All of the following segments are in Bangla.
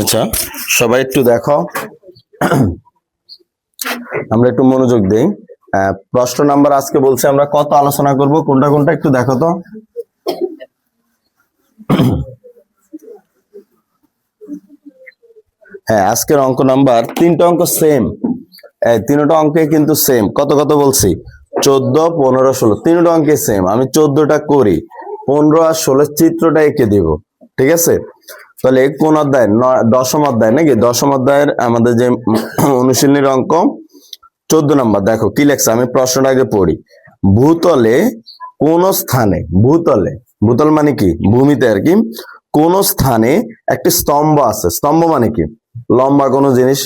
আচ্ছা, সবাই একটু দেখো, আমরা একটু মনোযোগ দেই। প্রশ্ন নাম্বার আজকে বলছে আমরা কত আলোচনা করব, কোনটা কোনটা একটু দেখো তো। হ্যাঁ, আজকের অঙ্ক নাম্বার 3টা অঙ্ক সেম, তিনটা অঙ্কে কিন্তু সেম। কত কত বলছি? 14, 15, 16, তিনটা অঙ্কে সেম। আমি 14টা করি, 15 আর 16 চিত্রটা এঁকে দিব, ঠিক আছে? তাহলে কোন অধ্যায়? দশম অধ্যায় নাকি? দশম অধ্যায়ের আমাদের যে অনুশীলনীর অঙ্ক 14 নম্বর। দেখো কি লেখছে, আমি প্রশ্নটা আগে পড়ি। ভূতলে কোন স্থানে, ভূতলে, ভূতল মানে কি? ভূমিতে আর কি। কোন স্থানে একটি স্তম্ভ আছে। স্তম্ভ মানে কি? লম্বা কোনো জিনিস,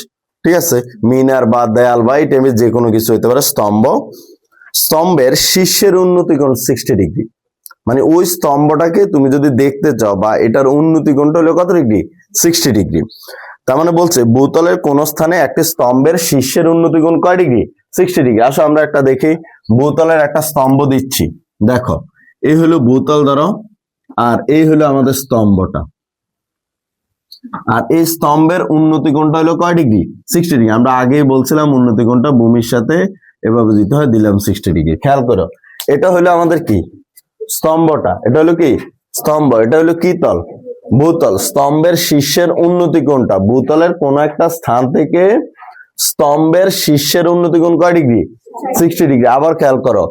ঠিক আছে? মিনার বা দেয়াল বা এই টাইপের যে কোনো কিছু হইতে পারে স্তম্ভ। স্তম্ভের শীর্ষের উন্নতি কোণ 60 ডিগ্রি। মানে ওই স্তম্ভটাকে তুমি যদি দেখতে চাও বা এটার উন্নতি কোণটা হলো কত ডিগ্রি? 60 ডিগ্রি। তার মানে বলছে ভূতলের কোন স্থানে একটি স্তম্ভের শীর্ষের উন্নতি কোণ কয় ডিগ্রি? 60 ডিগ্রি। আসো আমরা একটা দেখি। ভূতলের একটা স্তম্ভ দিচ্ছি, দেখো এই হলো ভূতল ধরো, আর এই হলো আমাদের স্তম্ভটা, আর এই স্তম্ভের উন্নতি কোণটা হলো কয় ডিগ্রি? 60 ডিগ্রি। আমরা আগেই বলছিলাম উন্নতি কোণটা ভূমির সাথে এভাবে দিতে হয়, দিলাম 60 ডিগ্রি। খেয়াল করো, এটা হলো আমাদের কি? স্তম্ভটা। এটা হলো কি? স্তম্ভ। এটা হলো কি তল? ভূতল। স্তম্ভের শীর্ষের উন্নতি কোণটা, ভূতলের কোন একটা স্থান থেকে স্তম্ভের শীর্ষের উন্নতি কোণ কয় ডিগ্রি? 60 ডিগ্রি। আবার খেয়াল করো,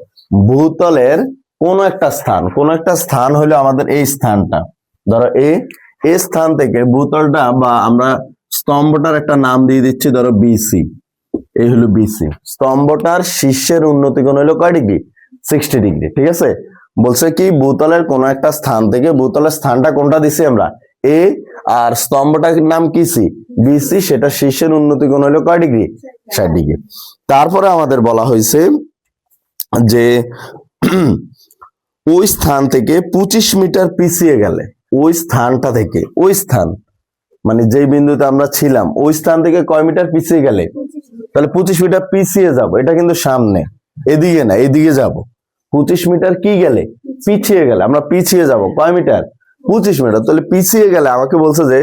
ভূতলের কোন একটা স্থান, কোন একটা স্থান হলো আমাদের এই স্থানটা, ধরো এই স্থান থেকে ভূতলটা বা আমরা স্তম্ভটার একটা নাম দিয়ে দিচ্ছি, ধরো বিসি। এই হলো বিসি। স্তম্ভটার শীর্ষের উন্নতি কোণ হলো কয় ডিগ্রি? 60 ডিগ্রি, ঠিক আছে? বলছে কি ভূতলের কোন একটা স্থান থেকে, ভূতলের স্থানটা কোনটা দিছি আমরা? এ, আর স্তম্ভটার নাম কি? C, BC. সেটা শীর্ষের উন্নতি কোণ হলো কয় ডিগ্রি? 60 ডিগ্রি। তারপরে আমাদের বলা হয়েছে যে ওই স্থান থেকে 25 মিটার পিছিয়ে গেলে, ওই স্থানটা থেকে, ওই স্থান মানে যেই বিন্দুতে আমরা ছিলাম ওই স্থান থেকে কয় মিটার পিছিয়ে গেলে? তাহলে 25 মিটার পিছিয়ে যাব। এটা কিন্তু সামনে, এদিকে না, এদিকে যাব। 25 মিটার কি গেলে? পিছিয়ে গেলে। আমরা পিছিয়ে যাব কয় মিটার? 25 মিটার। তাহলে পিছিয়ে গেলে আমাকে বলছে যে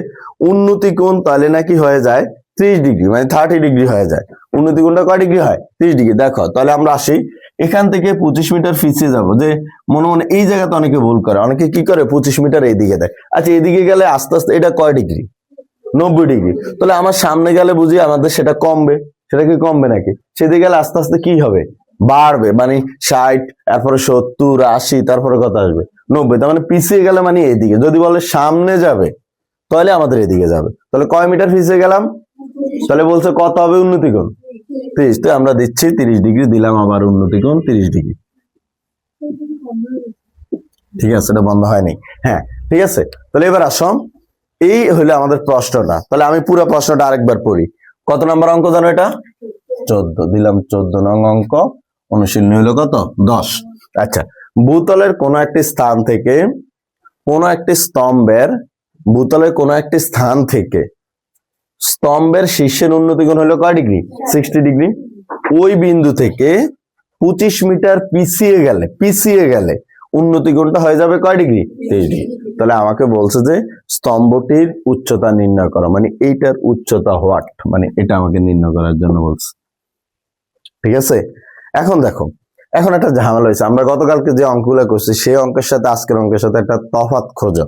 উন্নতি কোণ তাহলে নাকি হয়ে যায় 30 ডিগ্রি, মানে 30 ডিগ্রি হয়ে যায়। উন্নতি কোণটা কয় ডিগ্রি হয়? 30 ডিগ্রি। দেখো তাহলে আমরা আসি, এখান থেকে 25 মিটার পিছিয়ে যাব। যে মনে মনে এই জায়গাতে অনেকে ভুল করে, অনেকে কি করে 25 মিটার এইদিকে দেয়। আচ্ছা, এদিকে গেলে আস্তে আস্তে এটা কয় ডিগ্রি? 90 ডিগ্রি। তাহলে আমার সামনে গেলে বুঝি আমাদের সেটা কমবে। সেটা কি কমবে নাকি? সেদিকে গেলে আস্তে আস্তে কি হবে? বাড়বে। মানে 60, তারপরে 70, 80, তারপরে কত আসবে? 90। তার মানে পিছিয়ে গেলে মানে এদিকে। যদি বলে সামনে যাবে তাহলে আমাদের এদিকে যাবে। তাহলে কয় মিটার পিছিয়ে গেলাম? তাহলে বলছে কত হবে উন্নতি কোণ? 30। তো আমরা দিচ্ছি 30 ডিগ্রি, দিলাম আবার উন্নতি কোণ 30 ডিগ্রি। ঠিক আছে, এটা বন্ধ হয়নি। হ্যাঁ, ঠিক আছে। তাহলে এবার আসো, এই হলো আমাদের প্রশ্নটা। তাহলে আমি পুরো প্রশ্নটা আরেকবার পড়ি। কত নম্বর অঙ্ক জানো এটা? 14 দিলাম, 14 নং অঙ্ক। অনুশীলনী হলো কত? 10। আচ্ছা, ভূতলের কোন একটি স্থান থেকে, কোন একটি স্তম্ভের, ভূতলের কোন একটি স্থান থেকে স্তম্ভের শীর্ষের উন্নতি কোণ হলো কয় ডিগ্রি? 60 ডিগ্রি। ওই বিন্দু থেকে 25 মিটার পিছিয়ে গেলে উন্নতি কোণটা হয়ে যাবে কয় ডিগ্রি? 30 ডিগ্রি। তাহলে আমাকে বলছে যে স্তম্ভটির উচ্চতা নির্ণয় করো, মানে এইটার উচ্চতা হোয়াট, মানে এটা আমাকে নির্ণয় করার জন্য বলছে। ঠিক আছে? এখন দেখো, এখন একটা ঝামেলা হয়েছে। আমরা গতকালকে যে অঙ্কগুলো করছি সেই অঙ্কের সাথে আজকের অঙ্কের সাথে একটা তফাৎ খোঁজো।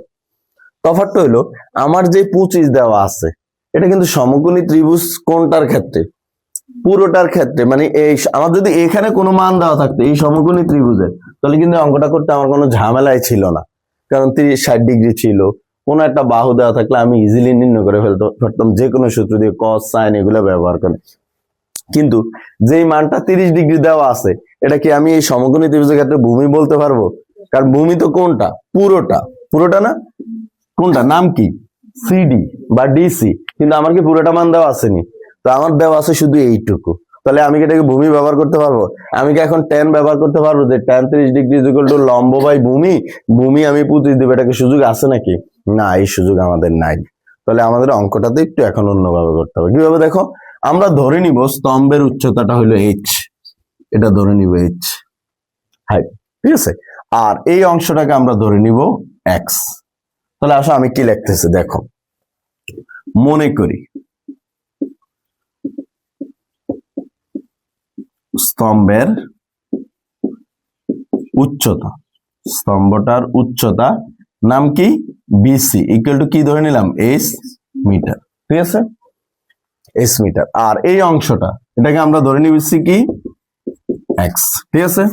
তফাৎটা হইলো, আমার যে 25 দেওয়া আছে এটা কিন্তু সমকোণী ত্রিভুজ কোনটার ক্ষেত্রে? পুরোটার ক্ষেত্রে। মানে এই আমার যদি এখানে কোনো মান দেওয়া থাকতো এই সমকোণী ত্রিভুজের, তাহলে কিন্তু অঙ্কটা করতে আমার কোনো ঝামেলাই ছিল না। কারণ 30-60 ডিগ্রি ছিল। কোন একটা বাহু দেওয়া থাকলে আমি ইজিলি নির্ণয় করে ফেলতাম যে কোনো সূত্র দিয়ে, কস, সাইন এগুলো ব্যবহার করে। কিন্তু যেই মানটা 30 ডিগ্রি দেওয়া আছে, এটা কি আমি এই সমকোণী ত্রিভুজের ক্ষেত্রে ভূমি বলতে পারবো? কারণ ভূমি তো কোনটা? পুরোটা না? কোনটা নাম কি? সিডি বা ডিসি। কিন্তু আমার কি পুরোটা মান দেওয়া আসেনি, তো আমার দেওয়া আছে শুধু এইটুকু। তাহলে আমি কি এটাকে ভূমি ব্যবহার করতে পারবো? আমি কি এখন tan ব্যবহার করতে পারবো যে tan 30 ডিগ্রি ইকুয়াল টু লম্ব বাই ভূমি, ভূমি আমি 25 দিব? এটাকে সুযোগ আছে নাকি? না, এই সুযোগ আমাদের নাই। তাহলে আমাদের অঙ্কটাতে একটু এখন অন্যভাবে করতে হবে। কিভাবে? দেখো, আমরা ধরে নিব স্তম্ভের উচ্চতাটা হলো h, এটা ধরে নিব h হাইট, ঠিক আছে? আর এই অংশটাকে আমরা ধরে নিব x। তাহলে আসো আমি কি লিখতেছি দেখো, মনে করি স্তম্ভের উচ্চতা, স্তম্ভটার উচ্চতা নাম কি বিসি ইকুয়াল টু কি ধরে নিলাম এস মিটার, ঠিক আছে এস মিটার। আর এই অংশটা এটাকে আমরা ধরে নিচ্ছি কি এক্স, ঠিক আছে।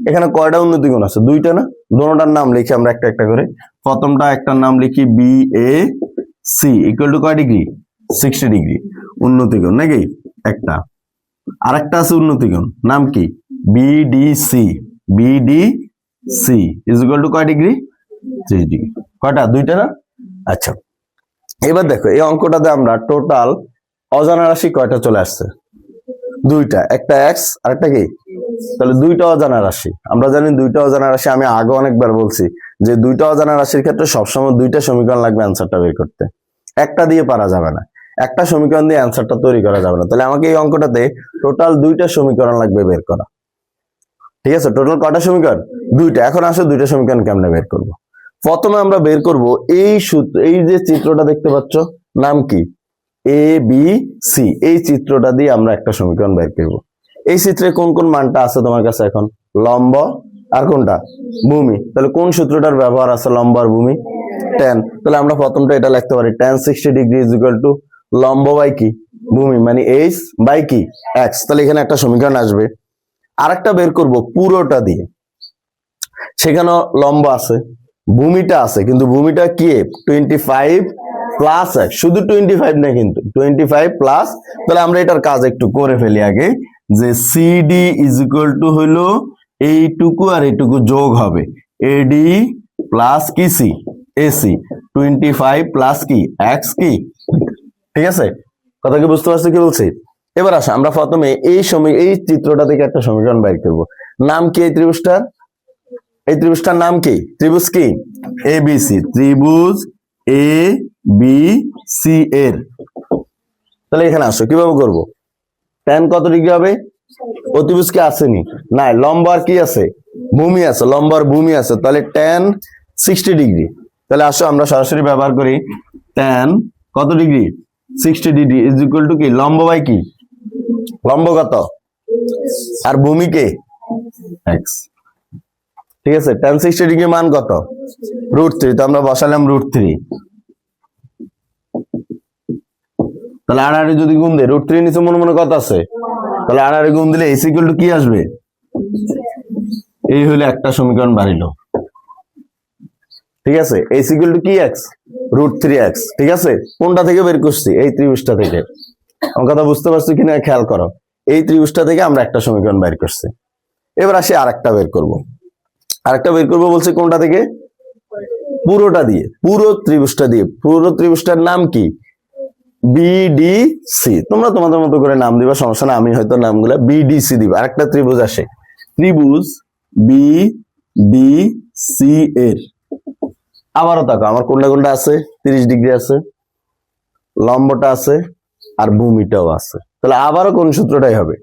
এখানে কয়টা উন্নতি কোণ আছে? দুইটা না? দুটোটার নাম লিখি আমরা একটা একটা করে। প্রথমটা একটার নাম লিখি B A C equal to কয় ডিগ্রি 60 ডিগ্রি উন্নতি কোণ নাকি একটা। আরেকটা আছে উন্নতি কোণ নাম কি BDC, BDC is equal to কয় ডিগ্রি 30 ডিগ্রি। কয়টা? দুইটা না? আচ্ছা এবার দেখো এই অঙ্কটাতে আমরা টোটাল অজানা রাশি কয়টা চলে আসছে? দুইটা, একটা এক্স আর একটা কি, তাহলে দুইটা অজানা রাশি। আমরা জানি দুইটা অজানা রাশি, আমি আগে অনেকবার বলছি যে দুইটা অজানা রাশির ক্ষেত্রে সবসময় দুইটা সমীকরণ লাগবে অ্যান্সারটা বের করতে, একটা দিয়ে পারা যাবে না, একটা সমীকরণ দিয়ে অ্যান্সারটা তৈরি করা যাবে না। তাহলে আমাকে এই অঙ্কটাতে টোটাল দুইটা সমীকরণ লাগবে বের করা, ঠিক আছে। টোটাল কয়টা সমীকরণ? দুইটা। এখন আসলে দুইটা সমীকরণ কেমনে বের করব? প্রথমে আমরা বের করব এই সূত্র, এই যে চিত্রটা দেখতে পাচ্ছ নাম কি এ বি সি, এই চিত্রটা দিয়ে আমরা একটা সমীকরণ বের করব। এই চিত্রে কোন কোন মানটা আছে তোমার কাছে? এখন লম্ব আর কোনটা ভূমি, তাহলে কোন সূত্রটার ব্যবহার আছে লম্ব আর ভূমি? tan। তাহলে আমরা প্রথমটা এটা লিখতে পারি tan 60 degree is equal to লম্ব বাই কি ভূমি মানে h বাই কি x। তাহলে এখানে একটা সমীকরণ আসবে। আরেকটা বের করব পুরোটা দিয়ে, সেখানে লম্ব আছে ভূমিটা আছে, কিন্তু ভূমিটা কি 25 প্লাস x, শুধু 25 না কিন্তু 25 প্লাস। তাহলে আমরা এটার কাজ একটু করে ফেলি আগে, যে সিডি ইজ ইকুয়াল টু হইলো এইটুকু আর এইটুকু যোগ হবে এডি প্লাস কি সি এসি 25 প্লাস কি x কি, ঠিক আছে। কথা কি বুঝতে পারছো কি বলছি? এবার আসো আমরা প্রথমে এই চিত্রটা থেকে একটা সমীকরণ বের করব। নাম কি এই ত্রিভুজটার? এই ত্রিভুজটার নাম কি? ত্রিভুজ কি এবিসি, ত্রিভুজ এ বি সি এর। তাহলে এখানে আসো কিভাবে করব? tan কত ডিগ্রি হবে? অতিভুজ কি আসেনি? নাই। লম্ব আর কি আছে? ভূমি আছে, লম্ব আর ভূমি আছে, তাহলে tan 60 ডিগ্রি। তাহলে আসো আমরা সরাসরি ব্যবহার করি tan কত degree 60 degree is equal to কি লম্ব বাই কি লম্ব কত আর ভূমি কে x, ঠিক আছে। tan 60 ডিগ্রি মান কত? √3, তো আমরা বসালাম √3। তাহলে আড়াআড়ি যদি গুণ দেয় √3 নিচে মনে মনে কত আছে, তাহলে আড়াআড়ি গুণ দিলে s ইকুয়াল টু কি আসবে? এই হলো একটা সমীকরণ বাড়িল, ঠিক আছে। s ইকুয়াল টু কি x √3x, ঠিক আছে। কোনটা থেকে বের করছি? এই ত্রিভুজটা থেকে। আমার কথা বুঝতে পারছো কিনা খেয়াল করো, এই ত্রিভুজটা থেকে আমরা একটা সমীকরণ বের করছি। এবার আসি আরেকটা বের করব। আরেকটা বের করব বলছি কোনটা থেকে? পুরোটা দিয়ে, পুরো ত্রিভুজটা দিয়ে। পুরো ত্রিভুজটার নাম কি বিডিসি। তোমরা তোমাদের মতো করে নাম দিবা, সমস্যা না, আমি হয়তো নামগুলা বিডিসি দিব। আরেকটা ত্রিভুজ আসে ত্রিভুজ বিডিসি এর। আবারও তাকো আমার কোনটা কোনটা আছে? 30 ডিগ্রি আছে, লম্বটা আছে আর ভূমিটাও আছে। তাহলে আবারও কোন সূত্রটাই হবে?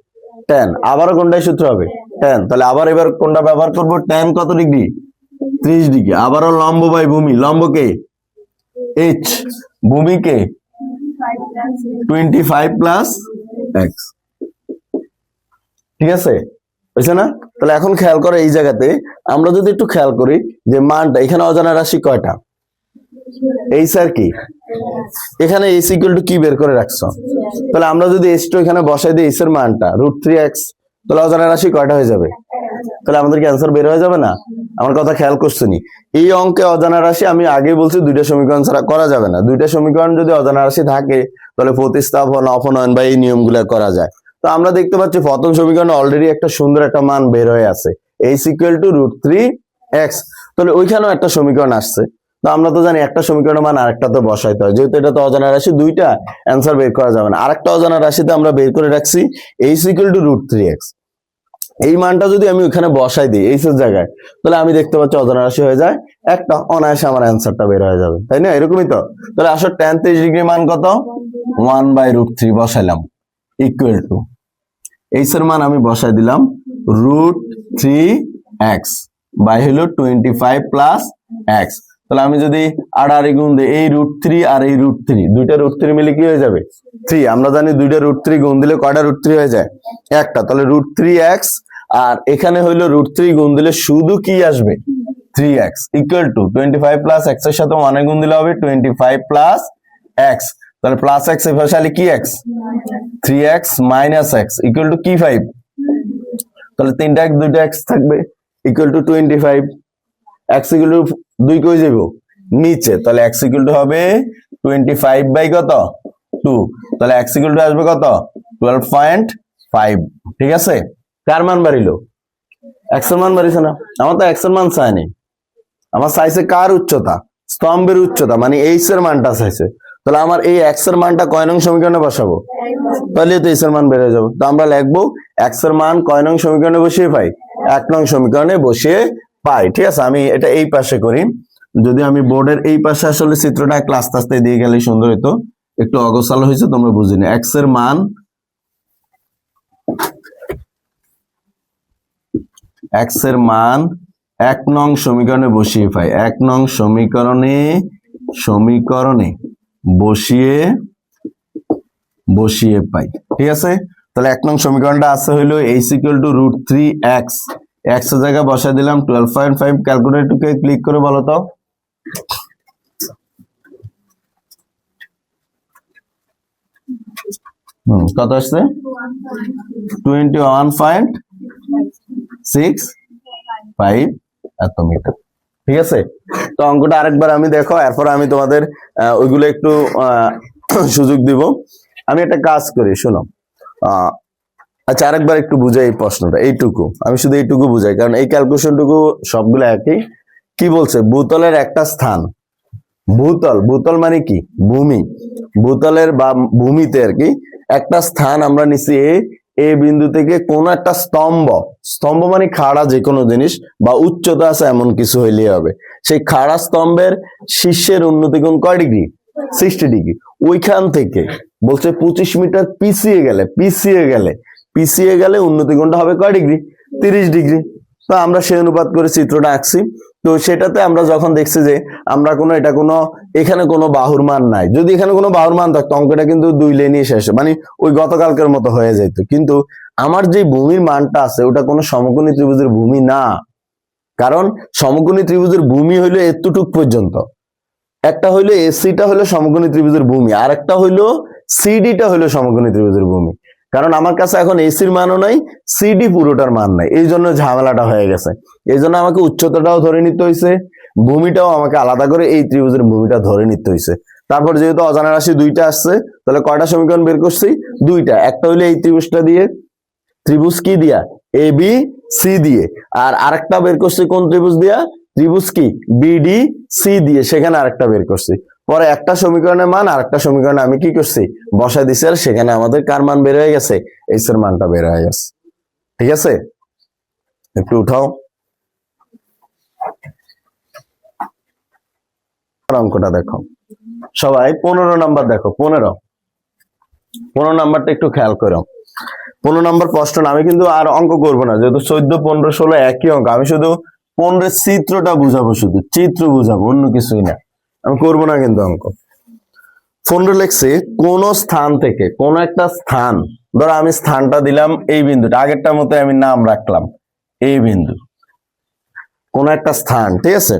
tan। আবারও কোনটাই সূত্র হবে? tan। তাহলে আবার এবার কোনটা ব্যবহার করব? tan কত ডিগ্রি 30 ডিগ্রি। আবারও লম্ব বাই ভূমি, লম্বকে h, ভূমিকে 25 প্লাস x, ঠিক আছে বুঝছে না? তাহলে এখন খেয়াল করো এই জায়গাতে আমরা যদি একটু খেয়াল করি যে মানটা এখানে অজানা রাশি কয়টা? এই স্যার কি এখানে s ইকুয়াল টু কি বের করে রাখছো? তাহলে আমরা যদি s টা এখানে বসাই দিই, s এর মানটা √3x, তাহলে অজানা রাশি কয়টা হয়ে যাবে? তাহলে আমাদের কি অ্যান্সার বের হয়ে যাবে না? আমার কথা খেয়াল করছো নি? এই অঙ্কে অজানা রাশি আমি আগে বলছি দুইটা সমীকরণ ছাড়া করা যাবে না। দুইটা সমীকরণ যদি অজানা রাশি থাকে তাহলে প্রতিস্থাপন, অপনয়ন বা এই নিয়মগুলো করা যায়। তো আমরা দেখতে পাচ্ছি প্রথম সমীকরণে অলরেডি একটা সুন্দর একটা মান বের হয়ে আছে h ইকুয়াল টু √3x। তাহলে ওইখানেও একটা সমীকরণ আসছে। তো আমরা তো জানি একটা সমীকরণের মান আরেকটা তো বসাইতে হয়, যেহেতু এটা তো অজানা রাশি দুইটা, অ্যান্সার বের করা যাবে না। আরেকটা অজানা রাশিতে আমরা বের করে রাখছি h ইকুয়াল টু √3x। এই মানটা যদি আমি ওখানে বসাই দিই h এর জায়গায়, তাহলে আমি দেখতে পাচ্ছি অজানা রাশি হয়ে যায় একটা, অনায়াসে আমার অ্যান্সারটা বের হয়ে যাবে, তাই না? এরকমই তো। তাহলে আসলে tan 30 ডিগ্রি মান কত? 1/√3 বসাইলাম ইকুয়াল টু h এর মান আমি বসাই দিলাম √3x বাই হলো 25 প্লাস x। তাহলে আমি যদি আড়াআড়ি গুণ দিই, এই √3 আর এই √3, দুইটা √3 মিলে কি হয়ে যাবে 3। আমরা জানি দুইটা √3 গুণ দিলে কয়টা √3 হয়ে যায়, একটা। তাহলে √3x, আর এখানে হইলো √3 গুণ দিলে শুধু কি আসবে 3x equal to 25 plus x এর সাথে 1 গুণ দিলে হবে 25 প্লাস x। তাহলে প্লাস x এর পাশে কি x, 3x minus x equal to কি 5। তাহলে 3টা x 2টা x থাকবে equal to 25। x equal to 2 কই যাব নিচে, তাহলে x ইকুয়াল টু হবে 25 বাই কত 2। তাহলে x ইকুয়াল টু আসবে কত 12.5। ঠিক আছে, কার মান বাড়িলো, x এর মান বাড়িছে না। আমার তো x এর মান চাইনি, আমার চাইছে কার উচ্চতা, স্তম্ভের উচ্চতা, মানে h এর মানটা চাইছে। তাহলে আমার এই x এর মানটা কয় নং সমীকরণে বসাবো, তাহলে তো h এর মান বেড়ে যাবে। তো আমরা লিখবো x এর মান কয় নং সমীকরণে বসিয়ে পাই, 1 নং সমীকরণে বসিয়ে পাই। ঠিক আছে, আমি এটা এই পাশে করি। যদি আমি বোর্ডের এই পাশে আসলে চিত্রটা ক্লাস আস্তে দিয়ে গেলে সুন্দর হতো, একটু অগোছালো হয়েছে তোমরা বুঝিনি। x এর মান 1 নং সমীকরণে বসিয়ে পাই, 1 নং সমীকরণে বসিয়ে পাই। ঠিক আছে, তাহলে 1 নং সমীকরণটা আছে হইলো h equal to √3x, x এর জায়গায় বসায় দিলাম 12.5। ক্যালকুলেটরকে ক্লিক করে বলো তো, কত আসছে 21.65 এত মিটার। ঠিক আছে, তো অঙ্কটা আরেকবার আমি দেখো, এরপর আমি তোমাদের ওইগুলো একটু সুযোগ দিব। আমি একটা কাজ করি, শোনো। আচ্ছা, আরেকবার একটু বুঝাই এই প্রশ্নটা, এইটুকু আমি শুধু এইটুকু বুঝাই, কারণ এই ক্যালকুলেশনটুকু সবগুলো একই। কি বলছে, ভূতলের একটা স্থান, ভূতল মানে কি ভূমি, ভূতলের বা ভূমিতে আর কি একটা স্থান আমরা নিচ্ছি এ বিন্দু থেকে কোন একটা স্তম্ভ মানে খাড়া যে কোনো জিনিস বা উচ্চতা আছে এমন কিছু হইলেই হবে। সেই খাড়া স্তম্ভের শীর্ষের উন্নতি কোণ কয় ডিগ্রি, 60 ডিগ্রি। ওইখান থেকে বলছে 25 মিটার পিছিয়ে গেলে উন্নতি কোণটা হবে কয় ডিগ্রি, 30 ডিগ্রি। তো আমরা সেই অনুপাত করে চিত্রটা আঁকছি। তো সেটাতে আমরা যখন দেখছি যে আমরা এখানে কোনো বাহুর মান নাই, যদি এখানে কোনো বাহুর মান থাকতো অঙ্কটা কিন্তু 2 লাইনই শেষ, মানে ওই গতকালকের মতো হয়ে যেত। কিন্তু আমার যে ভূমির মানটা আছে ওটা কোনো সমকোণী ত্রিভুজের ভূমি না, কারণ সমকোণী ত্রিভুজের ভূমি হইলো এতটুক পর্যন্ত। একটা হইলো এসিটা হইলো সমকোণী ত্রিভুজের ভূমি, আর একটা হইলো সিডিটা হইলো সমকোণী ত্রিভুজের ভূমি। কারণ আমার কাছে এখন এসির মানও নাই, সিডি পুরোটার মান নাই, এই জন্য ঝামেলাটা হয়ে গেছে। এই জন্য আমাকে উচ্চতাটাও ধরে নিতে হয়েছে, ভূমিটাও আমাকে আলাদা করে এই ত্রিভুজের ভূমিটা ধরে নিতে হয়েছে। তারপর যেহেতু অজানা রাশি 2টা আসছে, তাহলে কয়টা সমীকরণ বের করছি, 2টা। একটা হইলো এই ত্রিভুজটা দিয়ে, ত্রিভুজ কি দিয়া এ বি সি দিয়ে, আর আরেকটা বের করছি কোন ত্রিভুজ দিয়া, ত্রিভুজ কি বিডি সি দিয়ে, সেখানে আরেকটা বের করছি। পরে একটা সমীকরণের মান আর একটা সমীকরণে আমি কি করছি বসাই দিছি, আর সেখানে আমাদের কার মান বের হয়ে গেছে, এইচ এর মানটা বের হয়ে গেছে। ঠিক আছে, একটু উঠাও অঙ্কটা দেখো সবাই। 15 নাম্বার দেখো, 15 নাম্বারটা একটু খেয়াল করো। 15 নাম্বার প্রশ্ন, আমি কিন্তু আর অঙ্ক করবো না, যেহেতু 14, 15, 16 একই অঙ্ক। আমি শুধু 15 চিত্রটা বুঝাবো, শুধু চিত্র বুঝাবো, অন্য কিছুই না, আমি করবো না কিন্তু অঙ্ক। 15 লেখছে কোন স্থান থেকে, কোন একটা স্থান, ধরো আমি স্থানটা দিলাম এই বিন্দুটা, আগেরটার মতো আমি নাম রাখলাম এই বিন্দু, কোন একটা স্থান। ঠিক আছে,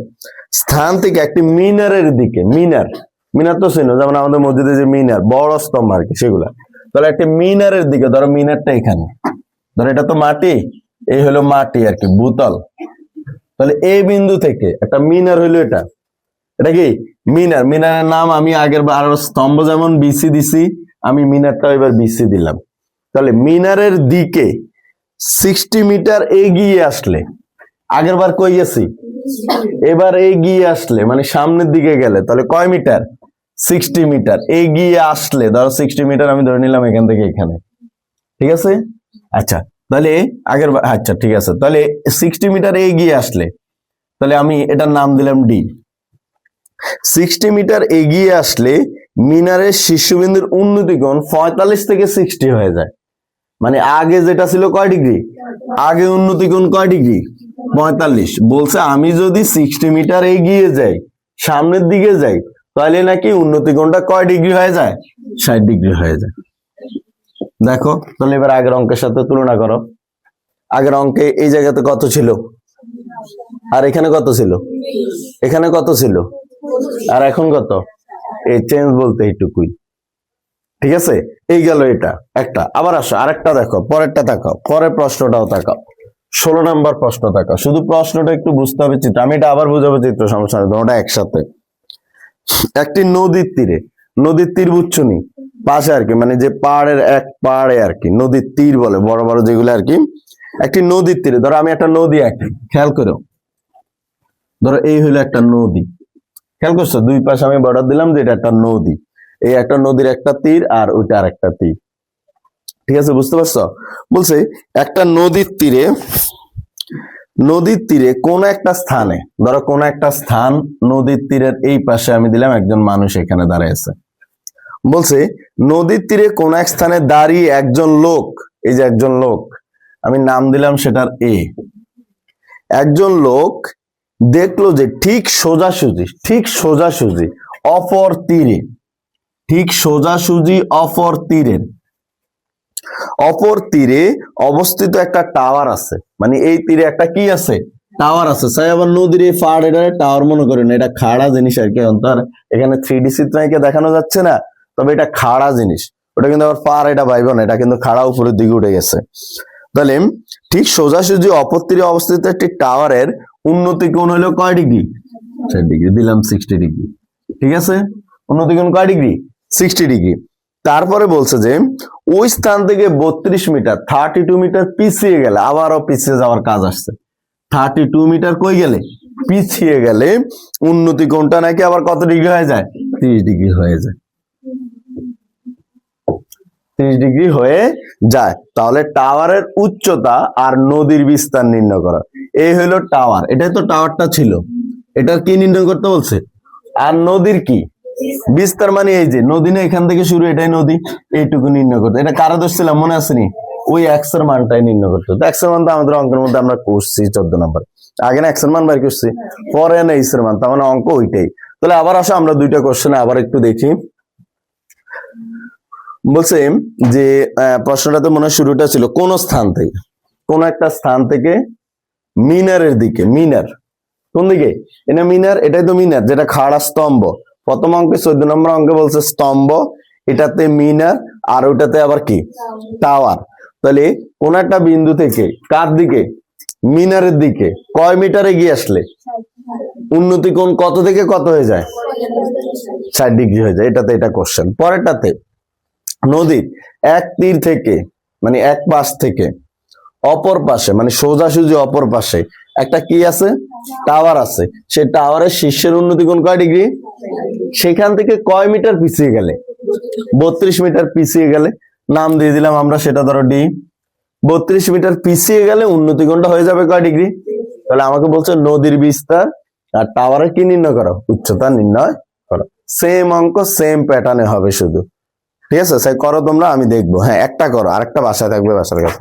স্থান থেকে একটি মিনারের দিকে, মিনার তো চিনো, যেমন আমাদের মসজিদে যে মিনার বড় স্তম্ভ আর কি সেগুলা। তাহলে একটা মিনারের দিকে, ধরো মিনারটা এখানে, ধরো এটা তো মাটি, এই হলো মাটি আর কি, ভূতল। তাহলে এই বিন্দু থেকে একটা মিনার হইলো, এটা কি মিনারের নাম আমি আগের বার স্তম্ভ যেমন বিসি দিছি, আমি মিনারটা এবার বিসি দিলাম। তাহলে মিনারের দিকে 60 মিটার এগিয়ে আসলে, আগের বার কই গেছি, এবার এগিয়ে আসলে মানে সামনের দিকে গেলে, তাহলে কয় মিটার, 60 মিটার এগিয়ে আসলে, ধরো 60 মিটার আমি ধরে নিলাম এখান থেকে এখানে। ঠিক আছে, আচ্ছা তাহলে আচ্ছা ঠিক আছে, তাহলে 60 মিটার এগিয়ে আসলে, তাহলে আমি এটার নাম দিলাম ডি। 60 মিটার এগিয়ে আসলে মিনারের শীর্ষবিন্দুর উন্নতি কোণ 45 থেকে 60 হয়ে যায়। মানে আগে যেটা ছিল কয় ডিগ্রি, আগে উন্নতি কোণ কয় ডিগ্রি, 45। বলছে আমি যদি 60 মিটার এগিয়ে যাই সামনের দিকে যাই তাহলে নাকি উন্নতি কোণটা কয় ডিগ্রি হয়ে যায়? 60 ডিগ্রি হয়ে যায়। দেখো তাহলে এবার আগের অঙ্কের সাথে তুলনা করো। আগের অঙ্কে এই জায়গাতে কত ছিল, আর এখানে কত ছিল, এখানে কত ছিল, আর এখন কত? এই চেঞ্জ বলতে এইটুকুই। ঠিক আছে, এই গেল এটা একটা। আবার আসো আরেকটা দেখো, পরেরটা তাকাও, পরের প্রশ্নটাও তাকাও, 16 নম্বর প্রশ্ন তাকাও। শুধু প্রশ্নটা একটু বুঝতে হবে চিত্র, আমি এটা আবার বুঝাবো চিত্র, সমস্যা নেই, ওটা একসাথে। একটি নদীর তীরে, নদীর তীর বুঝছো নি, পাশে আর কি, মানে যে পাহাড়ের এক পাহাড়ে আর কি নদীর তীর বলে, বড় বড় যেগুলো আর কি। একটি নদীর তীরে, ধরো আমি একটা নদী আঁকি, খেয়াল করো, ধরো এই হলো একটা নদী, খেয়াল করছো, দুই পাশে আমি বর্ডার দিলাম যে এটা একটা নদী, এই একটা নদীর একটা তীর আর ওইটা আর একটা তীর। ঠিক আছে, বুঝতে পারছো? বলছে একটা নদীর তীরে, নদীর তীরে কোন একটা স্থানে, ধরো কোন একটা স্থান, নদীর তীরের এই পাশে আমি দিলাম একজন মানুষ এখানে দাঁড়িয়ে আছে। বলছে নদীর তীরে কোন এক স্থানে দাঁড়িয়ে একজন লোক, এই যে একজন লোক, আমি নাম দিলাম সেটার এ, একজন লোক দেখলো যে ঠিক সোজাসুজি অপর তীরে, ঠিক সোজাসুজি অপর তীরের, অপর তীরে অবস্থিত একটা টাওয়ার আছে, মানে এই তীরে একটা কি আছে, টাওয়ার আছে। সাই আবার নদীর এই পাড়, এটা টাওয়ার মনে করেন, এটা খাড়া জিনিস আর কি, তার এখানে 3D চিত্রাঙ্কে দেখানো যাচ্ছে না, তবে এটা খাড়া জিনিস, ওটা কিন্তু আবার পাড়, এটা ভাইব না, এটা কিন্তু খাড়া উপরের দিকে উঠে গেছে। তাহলে ঠিক সোজাসুজি অপর তীরে অবস্থিত একটি টাওয়ারের উন্নতি কোণ হলো কয় ডিগ্রি? 60 ডিগ্রি, দিলাম 60 ডিগ্রি। ঠিক আছে, উন্নতি কোণ কয় ডিগ্রি? 60 ডিগ্রি। তারপরে বলছে যে ওই স্থান থেকে 32 মিটার 32 মিটার পিছিয়ে গেলে, আবারও পিছিয়ে যাওয়ার কাজ আসছে, 32 মিটার কই গেলে? পিছিয়ে গেলে উন্নতি কোণটা নাকি আবার কত ডিগ্রি হয়ে যায়? 30 ডিগ্রি হয়ে যায়, 30 ডিগ্রি হয়ে যায়। তাহলে টাওয়ারের উচ্চতা আর নদীর বিস্তার নির্ণয় করা। এই হলো টাওয়ার, এটাই তো টাওয়ারটা ছিল, এটার কি নির্ণয় করতে বলছে? আর নদীর কি বিস্তার, মানে এই যে নদী না, এখান থেকে শুরু, এটাই নদী, এইটুকু নির্ণয় করতে। এটা কারা ধরছিলাম মনে আসেনি? ওই এক্স এর মানটাই নির্ণয় করতে হতো। এক্স এর মান তো আমাদের অঙ্কের মধ্যে আমরা করছি 14 নম্বর, আগে না এক্স এর মান বের করছি, পরে না এক্স এর মান, তার মানে অঙ্ক ওইটাই। তাহলে আবার আসো আমরা দুইটা কোশ্চেন আবার একটু দেখি। বলছে যে প্রশ্নটাতে মনে হয় শুরুটা ছিল কোন স্থান থেকে, কোন একটা স্থান থেকে মিনারের দিকে, মিনার কোন দিকে? এটা মিনার, এটাই তো মিনার, যেটা খাড়া স্তম্ভ। প্রথম অঙ্কে 14 নম্বর অঙ্কে বলছে স্তম্ভ, এটাতে মিনার, আর ওটাতে আবার কি? টাওয়ার। তাহলে কোন একটা বিন্দু থেকে কার দিকে? মিনারের দিকে কয় মিটার এগিয়ে আসলে উন্নতি কোণ কত থেকে কত হয়ে যায়? 60 ডিগ্রি হয়ে যায়। এটাতে এটা কোশ্চেন। পরেরটাতে নদীর এক তীর থেকে, মানে এক পাশ থেকে অপর পাশে, মানে সোজাসুজি অপর পাশে একটা কি আছে? টাওয়ার আছে। সেই টাওয়ারের শীর্ষের উন্নতি কোণ কয় ডিগ্রি? সেখান থেকে কয় মিটার পিছিয়ে গেলে? 32 মিটার পিছিয়ে গেলে, নাম দিয়ে দিলাম আমরা সেটা, ধরো ডি। 32 মিটার পিছিয়ে গেলে উন্নতি কোণটা হয়ে যাবে কয় ডিগ্রি? তাহলে আমাকে বলছে নদীর বিস্তার আর টাওয়ারের কি নির্ণয় করো? উচ্চতা নির্ণয় করো। সেম অঙ্ক সেম প্যাটার্নে হবে শুধু। ঠিক আছে, করো তোমরা, আমি দেখবো। হ্যাঁ, একটা করো, আরেকটা বাসায় থাকবে, বাসার কাছে।